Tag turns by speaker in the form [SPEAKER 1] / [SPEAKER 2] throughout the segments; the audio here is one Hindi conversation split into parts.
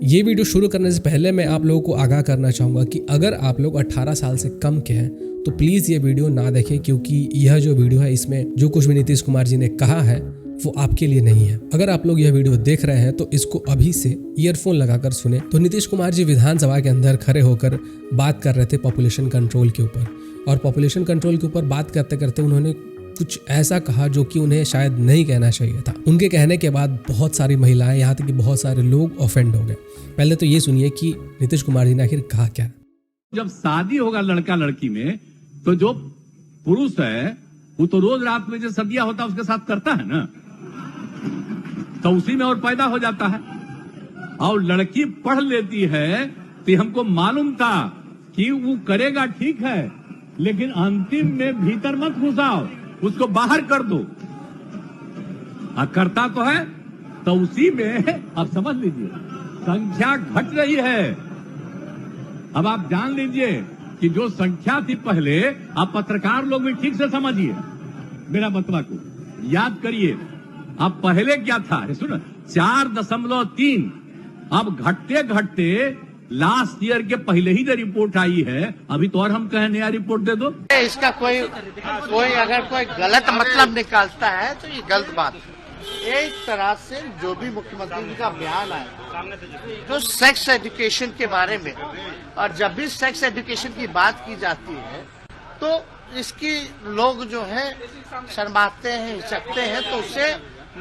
[SPEAKER 1] ये वीडियो शुरू करने से पहले मैं आप लोगों को आगाह करना चाहूँगा कि अगर आप लोग 18 साल से कम के हैं तो प्लीज़ ये वीडियो ना देखें, क्योंकि यह जो वीडियो है इसमें जो कुछ भी नीतीश कुमार जी ने कहा है वो आपके लिए नहीं है। अगर आप लोग यह वीडियो देख रहे हैं तो इसको अभी से ईयरफोन लगाकर सुने। तो नीतीश कुमार जी विधानसभा के अंदर खड़े होकर बात कर रहे थे पॉपुलेशन कंट्रोल के ऊपर, और पॉपुलेशन कंट्रोल के ऊपर बात करते करते उन्होंने कुछ ऐसा कहा जो कि उन्हें शायद नहीं कहना चाहिए था। उनके कहने के बाद बहुत सारी महिलाएं, यहाँ तक कि बहुत सारे लोग ऑफेंड हो गए। पहले तो ये सुनिए कि नीतीश कुमार जी ने आखिर कहा क्या।
[SPEAKER 2] जब शादी होगा लड़का लड़की में, तो जो पुरुष है वो तो रोज रात में जो सदिया होता है उसके साथ करता है ना, तो उसी में और पैदा हो जाता है। और लड़की पढ़ लेती है तो हमको मालूम था कि वो करेगा, ठीक है, लेकिन अंतिम में भीतर मत घुसाओ, उसको बाहर कर दो। करता तो है, तो उसी में आप समझ लीजिए संख्या घट रही है। अब आप जान लीजिए कि जो संख्या थी पहले, आप पत्रकार लोग भी ठीक से समझिए मेरा मतवा को, याद करिए। अब पहले क्या था, सुनो, 4.3, अब घटते घटते लास्ट ईयर के पहले ही जो रिपोर्ट आई है, अभी तो और हम कहें नया रिपोर्ट दे दो।
[SPEAKER 3] इसका कोई अगर कोई गलत मतलब निकालता है तो ये गलत बात है। एक तरह से जो भी मुख्यमंत्री जी का बयान आया जो सेक्स एजुकेशन के बारे में, और जब भी सेक्स एजुकेशन की बात की जाती है तो इसकी लोग जो है शर्माते हैं, हिचकते हैं, तो उससे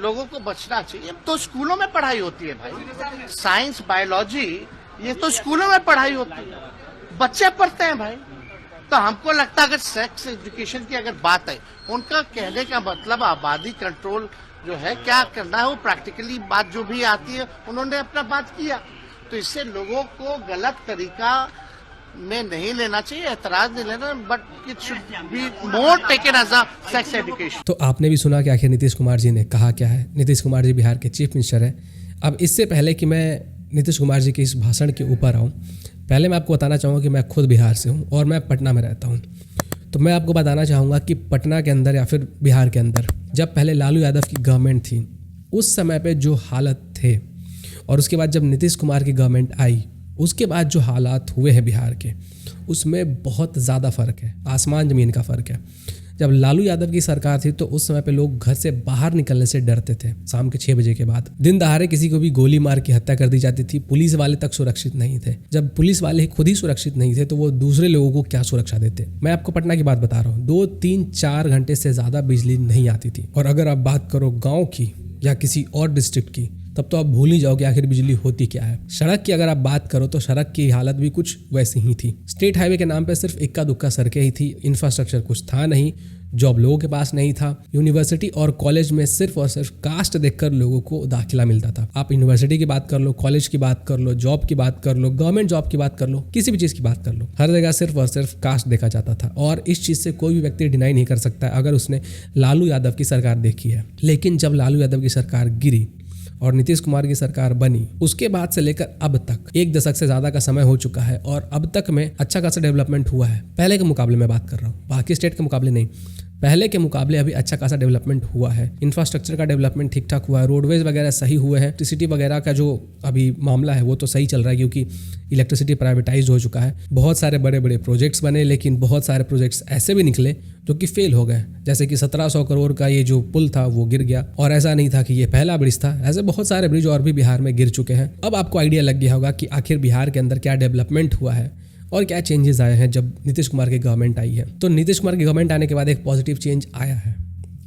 [SPEAKER 3] लोगों को बचना चाहिए। तो स्कूलों में पढ़ाई होती है भाई, साइंस बायोलॉजी ये तो स्कूलों में पढ़ाई होती है, बच्चे पढ़ते हैं भाई। तो हमको लगता है अगर सेक्स एजुकेशन की अगर बात है, उनका कहने का मतलब आबादी कंट्रोल जो है क्या करना है, वो प्रैक्टिकली बात जो भी आती है उन्होंने अपना बात किया। तो इससे लोगों को गलत तरीका में नहीं लेना चाहिए, एतराज नहीं लेना, but it should be more taken as a sex education.
[SPEAKER 1] तो आपने भी सुना कि आखिर नीतीश कुमार जी ने कहा क्या है। नीतीश कुमार जी बिहार के चीफ मिनिस्टर हैं। अब इससे पहले कि मैं नीतीश कुमार जी के इस भाषण के ऊपर आऊँ, पहले मैं आपको बताना चाहूँगा कि मैं खुद बिहार से हूँ और मैं पटना में रहता हूँ। तो मैं आपको बताना चाहूँगा कि पटना के अंदर या फिर बिहार के अंदर जब पहले लालू यादव की गवर्नमेंट थी, उस समय पे जो हालत थे, और उसके बाद जब नीतीश कुमार की गवर्नमेंट आई, उसके बाद जो हालात हुए हैं बिहार के, उसमें बहुत ज़्यादा फ़र्क है, आसमान ज़मीन का फ़र्क है। जब लालू यादव की सरकार थी तो उस समय पे लोग घर से बाहर निकलने से डरते थे। शाम के 6 बजे के बाद दिन दहाड़े किसी को भी गोली मार के हत्या कर दी जाती थी। पुलिस वाले तक सुरक्षित नहीं थे। जब पुलिस वाले खुद ही सुरक्षित नहीं थे तो वो दूसरे लोगों को क्या सुरक्षा देते। मैं आपको पटना की बात बता रहा हूँ, 2, 3, 4 घंटे से ज़्यादा बिजली नहीं आती थी। और अगर आप बात करो गाँव की या किसी और डिस्ट्रिक्ट की, तब तो आप भूल ही जाओ कि आखिर बिजली होती क्या है। सड़क की अगर आप बात करो तो सड़क की हालत भी कुछ वैसी ही थी। स्टेट हाईवे के नाम पे सिर्फ इक्का दुक्का सड़कें ही थी, इंफ्रास्ट्रक्चर कुछ था नहीं, जॉब लोगों के पास नहीं था। यूनिवर्सिटी और कॉलेज में सिर्फ और सिर्फ कास्ट देखकर लोगों को दाखिला मिलता था। आप यूनिवर्सिटी की बात कर लो, कॉलेज की बात कर लो, जॉब की बात कर लो, गवर्नमेंट जॉब की बात कर लो, किसी भी चीज़ की बात कर लो, हर जगह सिर्फ और सिर्फ कास्ट देखा जाता था। और इस चीज़ से कोई भी व्यक्ति डिनाई नहीं कर सकता है अगर उसने लालू यादव की सरकार देखी है। लेकिन जब लालू यादव की सरकार गिरी और नीतीश कुमार की सरकार बनी, उसके बाद से लेकर अब तक 1 दशक से ज़्यादा का समय हो चुका है, और अब तक में अच्छा खासा डेवलपमेंट हुआ है। पहले के मुकाबले में बात कर रहा हूँ, बाकी स्टेट के मुकाबले नहीं, पहले के मुकाबले अभी अच्छा खासा डेवलपमेंट हुआ है। इंफ्रास्ट्रक्चर का डेवलपमेंट ठीक ठाक हुआ है, रोडवेज वगैरह सही हुए हैं, इलेक्ट्रिसिटी वगैरह का जो अभी मामला है वो तो सही चल रहा है, क्योंकि इलेक्ट्रिसिटी प्राइवेटाइज हो चुका है। बहुत सारे बड़े बड़े प्रोजेक्ट्स बने, लेकिन बहुत सारे प्रोजेक्ट्स ऐसे भी निकले जो कि फेल हो गए। जैसे कि 1700 करोड़ का ये जो पुल था वो गिर गया, और ऐसा नहीं था कि ये पहला ब्रिज था, ऐसे बहुत सारे ब्रिज और भी बिहार में गिर चुके हैं। अब आपको आइडिया लग गया होगा कि आखिर बिहार के अंदर क्या डेवलपमेंट हुआ है और क्या चेंजेस आए हैं जब नीतीश कुमार की गवर्नमेंट आई है। तो नीतीश कुमार की गवर्नमेंट आने के बाद एक पॉजिटिव चेंज आया है,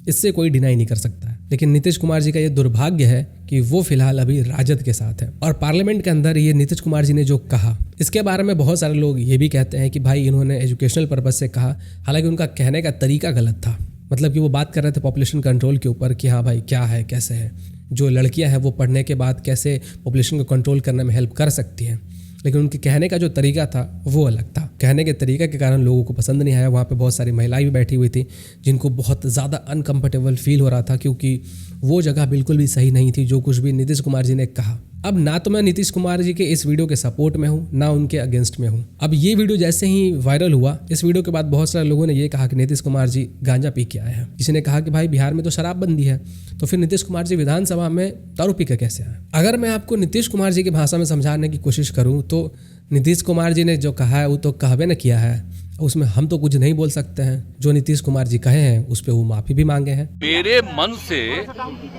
[SPEAKER 1] इससे कोई डिनाई नहीं कर सकता है। लेकिन नीतीश कुमार जी का ये दुर्भाग्य है कि वो फिलहाल अभी राजद के साथ है, और पार्लियामेंट के अंदर ये नीतीश कुमार जी ने जो कहा, इसके बारे में बहुत सारे लोग ये भी कहते हैं कि भाई इन्होंने एजुकेशनल पर्पज से कहा, हालांकि उनका कहने का तरीका गलत था। मतलब कि वो बात कर रहे थे पॉपुलेशन कंट्रोल के ऊपर कि हाँ भाई क्या है, कैसे है, जो लड़कियां हैं वो पढ़ने के बाद कैसे पॉपुलेशन को कंट्रोल करने में हेल्प कर सकती हैं, लेकिन उनके कहने का जो तरीका था वो अलग था। कहने के तरीके के कारण लोगों को पसंद नहीं आया। वहाँ पे बहुत सारी महिलाएं भी बैठी हुई थी जिनको बहुत ज़्यादा अनकंफर्टेबल फील हो रहा था, क्योंकि वो जगह बिल्कुल भी सही नहीं थी जो कुछ भी नीतीश कुमार जी ने कहा। अब ना तो मैं नीतीश कुमार जी के इस वीडियो के सपोर्ट में हूँ, ना उनके अगेंस्ट में हूँ। अब ये वीडियो जैसे ही वायरल हुआ, इस वीडियो के बाद बहुत सारे लोगों ने ये कहा कि नीतीश कुमार जी गांजा पी के आए हैं। किसी ने कहा कि भाई बिहार में तो शराबबंदी है, तो फिर नीतीश कुमार जी विधानसभा में दारू पी के कैसे आए। अगर मैं आपको नीतीश कुमार जी की भाषा में समझाने की कोशिश करूँ तो नीतीश कुमार जी ने जो कहा है वो तो कहवे न किया है, उसमें हम तो कुछ नहीं बोल सकते हैं। जो नीतीश कुमार जी कहे हैं उस पर वो माफी भी मांगे हैं।
[SPEAKER 4] मेरे मन से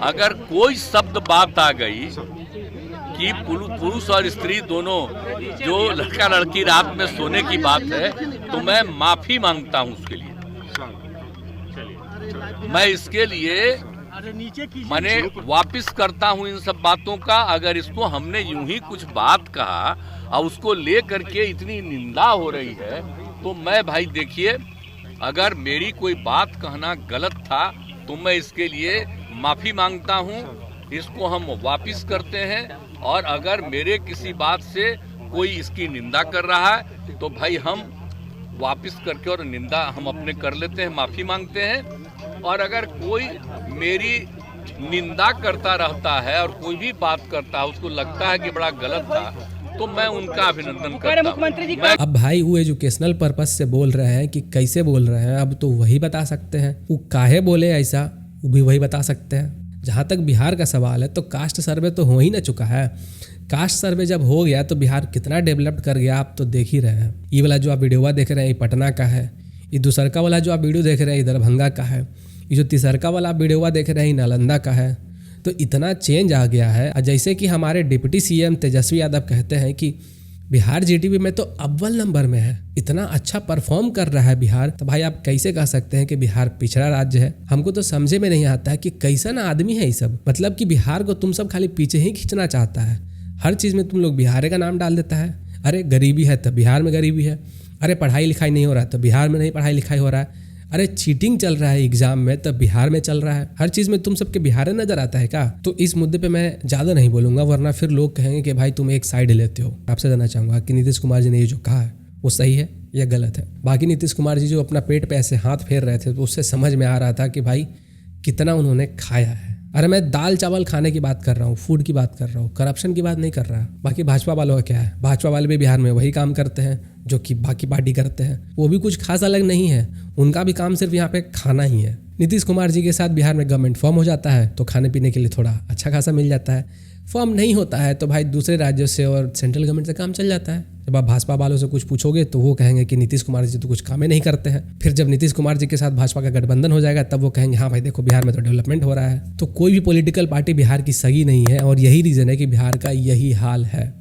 [SPEAKER 4] अगर कोई शब्द बात आ गई कि पुरुष और स्त्री दोनों जो लड़का लड़की रात में सोने की बात है, तो मैं माफी मांगता हूं उसके लिए। मैं इसके लिए मैंने वापिस करता हूं इन सब बातों का। अगर इसको हमने यूं ही कुछ बात कहा और उसको ले करके इतनी निंदा हो रही है, तो मैं भाई देखिए, अगर मेरी कोई बात कहना गलत था तो मैं इसके लिए माफी मांगता हूं। इसको हम वापिस करते हैं, और अगर मेरे किसी बात से कोई इसकी निंदा कर रहा है तो भाई हम वापिस करके और निंदा हम अपने कर लेते हैं, माफी मांगते हैं। और अगर कोई मेरी निंदा करता रहता है और कोई भी बात करता है, उसको लगता है कि बड़ा गलत था, तो मैं उनका अभिनंदन करता हूं।
[SPEAKER 1] अब भाई वो एजुकेशनल पर्पस से बोल रहे हैं कि कैसे बोल रहे हैं, अब तो वही बता सकते हैं। वो काहे बोले ऐसा, वो भी वही बता सकते हैं। जहाँ तक बिहार का सवाल है तो कास्ट सर्वे तो हो ही ना चुका है। कास्ट सर्वे जब हो गया तो बिहार कितना डेवलप कर गया आप तो देख ही रहे हैं। ये वाला जो आप वीडियो देख रहे हैं ये पटना का है, ये दूसरका वाला जो आप वीडियो देख रहे हैं ये दरभंगा का है, ये जो तीसरका वाला आप वीडियो देख रहे हैं ये नालंदा का है। तो इतना चेंज आ गया है। जैसे कि हमारे डिप्टी सीएम तेजस्वी यादव कहते हैं कि बिहार जीडीपी में तो अव्वल नंबर में है, इतना अच्छा परफॉर्म कर रहा है बिहार। तो भाई आप कैसे कह सकते हैं कि बिहार पिछड़ा राज्य है। हमको तो समझे में नहीं आता है कि कैसा ना आदमी है ये सब। मतलब कि बिहार को तुम सब खाली पीछे ही खींचना चाहता है। हर चीज़ में तुम लोग बिहार का नाम डाल देता है। अरे गरीबी है तो बिहार में गरीबी है, अरे पढ़ाई लिखाई नहीं हो रहा है तो बिहार में नहीं पढ़ाई लिखाई हो रहा है, अरे चीटिंग चल रहा है एग्जाम में तब बिहार में चल रहा है। हर चीज़ में तुम सबके बिहार नजर आता है क्या। तो इस मुद्दे पे मैं ज़्यादा नहीं बोलूँगा, वरना फिर लोग कहेंगे कि भाई तुम एक साइड लेते हो। आपसे जानना चाहूँगा कि नीतीश कुमार जी ने ये जो कहा है वो सही है या गलत है। बाकी नीतीश कुमार जी जो अपना पेट पे ऐसे हाथ फेर रहे थे तो उससे समझ में आ रहा था कि भाई कितना उन्होंने खाया है। अरे मैं दाल चावल खाने की बात कर रहा हूँ, फूड की बात कर रहा हूँ, करप्शन की बात नहीं कर रहा। बाकी भाजपा वालों का क्या है, भाजपा वाले भी बिहार में वही काम करते हैं जो कि बाकी पार्टी करते हैं। वो भी कुछ खास अलग नहीं है, उनका भी काम सिर्फ यहाँ पे खाना ही है। नीतीश कुमार जी के साथ बिहार में गवर्नमेंट फॉर्म हो जाता है तो खाने पीने के लिए थोड़ा अच्छा खासा मिल जाता है। फॉर्म नहीं होता है तो भाई दूसरे राज्यों से और सेंट्रल गवर्नमेंट से काम चल जाता है। जब आप भाजपा वालों से कुछ पूछोगे तो वो कहेंगे कि नीतीश कुमार जी तो कुछ काम ही नहीं करते हैं। फिर जब नीतीश कुमार जी के साथ भाजपा का गठबंधन हो जाएगा तब वो कहेंगे हाँ भाई देखो बिहार में तो डेवलपमेंट हो रहा है। तो कोई भी पॉलिटिकल पार्टी बिहार की सगी नहीं है, और यही रीज़न है कि बिहार का यही हाल है।